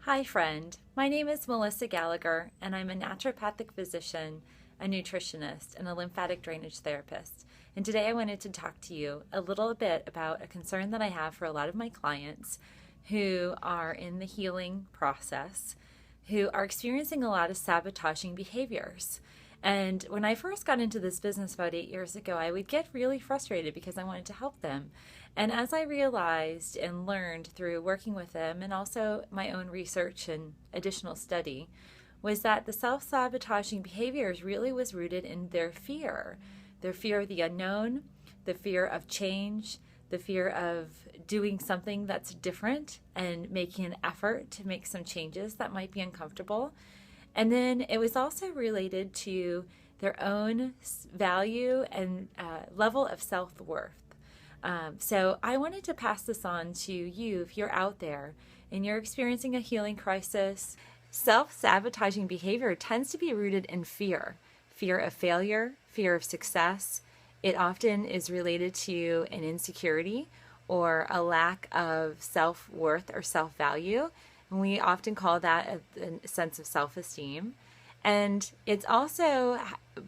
Hi, friend. My name is Melissa Gallagher, and I'm a naturopathic physician, a nutritionist, and a lymphatic drainage therapist. And today I wanted to talk to you a little bit about a concern that I have for a lot of my clients who are in the healing process, who are experiencing a lot of sabotaging behaviors. And when I first got into this business about 8 years ago, I would get really frustrated because I wanted to help them. And as I realized and learned through working with them and also my own research and additional study, was that the self-sabotaging behaviors really was rooted in their fear of the unknown, the fear of change, the fear of doing something that's different and making an effort to make some changes that might be uncomfortable. And then it was also related to their own value and level of self-worth. So I wanted to pass this on to you if you're out there and you're experiencing a healing crisis. Self-sabotaging behavior tends to be rooted in fear of failure, fear of success. It often is related to an insecurity or a lack of self-worth or self-value. And we often call that a sense of self-esteem. And it's also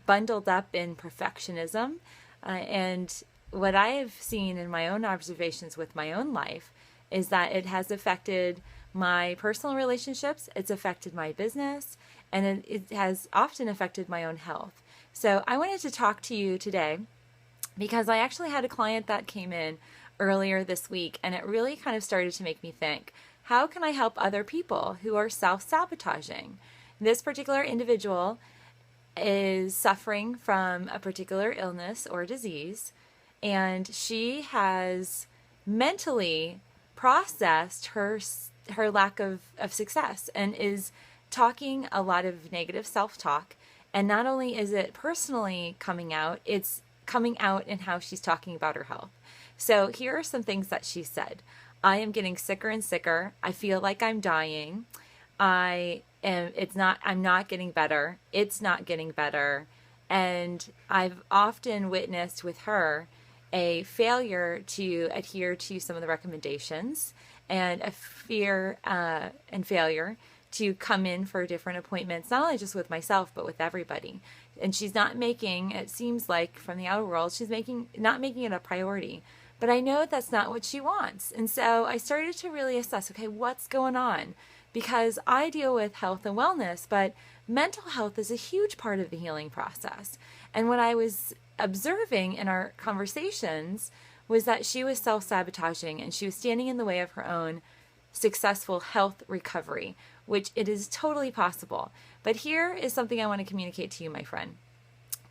bundled up in perfectionism. And what I have seen in my own observations with my own life is that it has affected my personal relationships, it's affected my business, and it has often affected my own health. So I wanted to talk to you today because I actually had a client that came in earlier this week, and it really kind of started to make me think, how can I help other people who are self-sabotaging? This particular individual is suffering from a particular illness or disease, and she has mentally processed her lack of success and is talking a lot of negative self-talk. And not only is it personally coming out, it's coming out in how she's talking about her health. So here are some things that she said. I am getting sicker and sicker. I feel like I'm dying. I'm not getting better. It's not getting better. And I've often witnessed with her a failure to adhere to some of the recommendations and a fear and failure to come in for different appointments, not only just with myself, but with everybody. And she's not making, it seems like from the outer world, she's not making it a priority. But I know that's not what she wants. And so I started to really assess, okay, what's going on? Because I deal with health and wellness, but mental health is a huge part of the healing process. And what I was observing in our conversations was that she was self-sabotaging and she was standing in the way of her own successful health recovery, which it is totally possible. But here is something I want to communicate to you, my friend.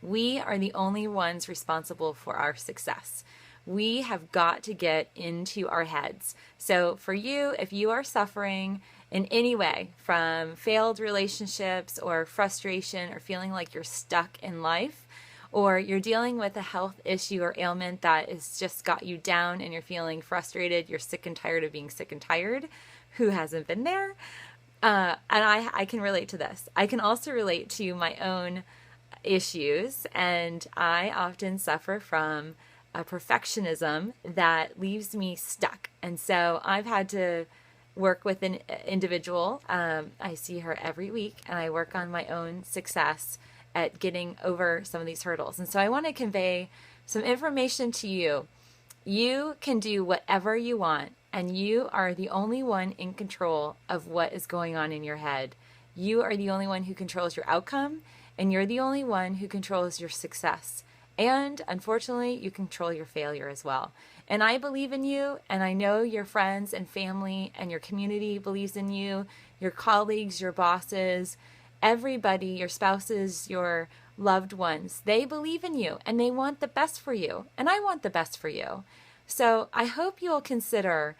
We are the only ones responsible for our success. We have got to get into our heads. So for you, if you are suffering in any way from failed relationships or frustration or feeling like you're stuck in life, or you're dealing with a health issue or ailment that has just got you down and you're feeling frustrated, you're sick and tired of being sick and tired, who hasn't been there? And I can relate to this. I can also relate to my own issues, and I often suffer from a perfectionism that leaves me stuck. And so I've had to work with an individual. I see her every week, and I work on my own success at getting over some of these hurdles. And so I want to convey some information to you. You can do whatever you want, and you are the only one in control of what is going on in your head. You are the only one who controls your outcome, and you're the only one who controls your success. And unfortunately, you control your failure as well. And I believe in you, and I know your friends and family and your community believes in you, your colleagues, your bosses, everybody, your spouses, your loved ones. They believe in you, and they want the best for you, and I want the best for you. So I hope you'll consider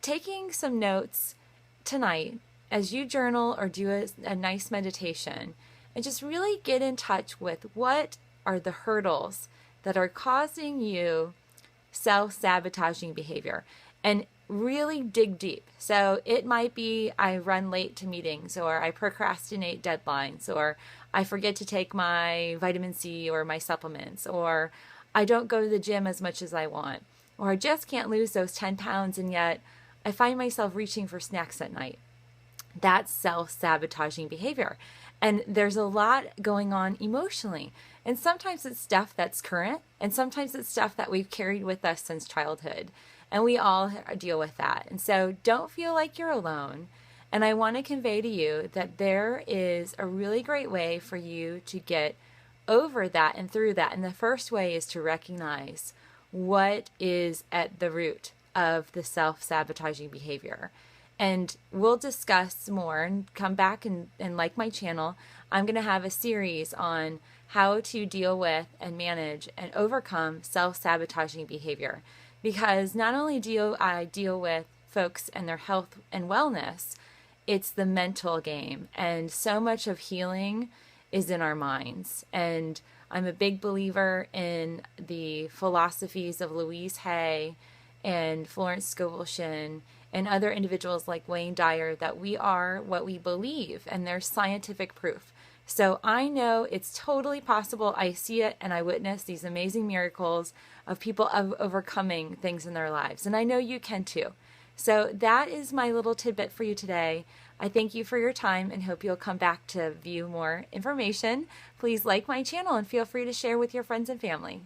taking some notes tonight as you journal or do a nice meditation, and just really get in touch with what are the hurdles that are causing you self-sabotaging behavior, and really dig deep. So it might be I run late to meetings, or I procrastinate deadlines, or I forget to take my vitamin C or my supplements, or I don't go to the gym as much as I want, or I just can't lose those 10 pounds and yet I find myself reaching for snacks at night. That's self-sabotaging behavior. And there's a lot going on emotionally. And sometimes it's stuff that's current, and sometimes it's stuff that we've carried with us since childhood. And we all deal with that. And so don't feel like you're alone. And I want to convey to you that there is a really great way for you to get over that and through that. And the first way is to recognize what is at the root of the self-sabotaging behavior. And we'll discuss more and come back and like my channel. I'm going to have a series on how to deal with and manage and overcome self-sabotaging behavior. Because not only do I deal with folks and their health and wellness, it's the mental game. And so much of healing is in our minds. And I'm a big believer in the philosophies of Louise Hay and Florence Scovel Shinn and other individuals like Wayne Dyer, that we are what we believe, and there's scientific proof. So I know it's totally possible. I see it and I witness these amazing miracles of people overcoming things in their lives. And I know you can too. So that is my little tidbit for you today. I thank you for your time and hope you'll come back to view more information. Please like my channel and feel free to share with your friends and family.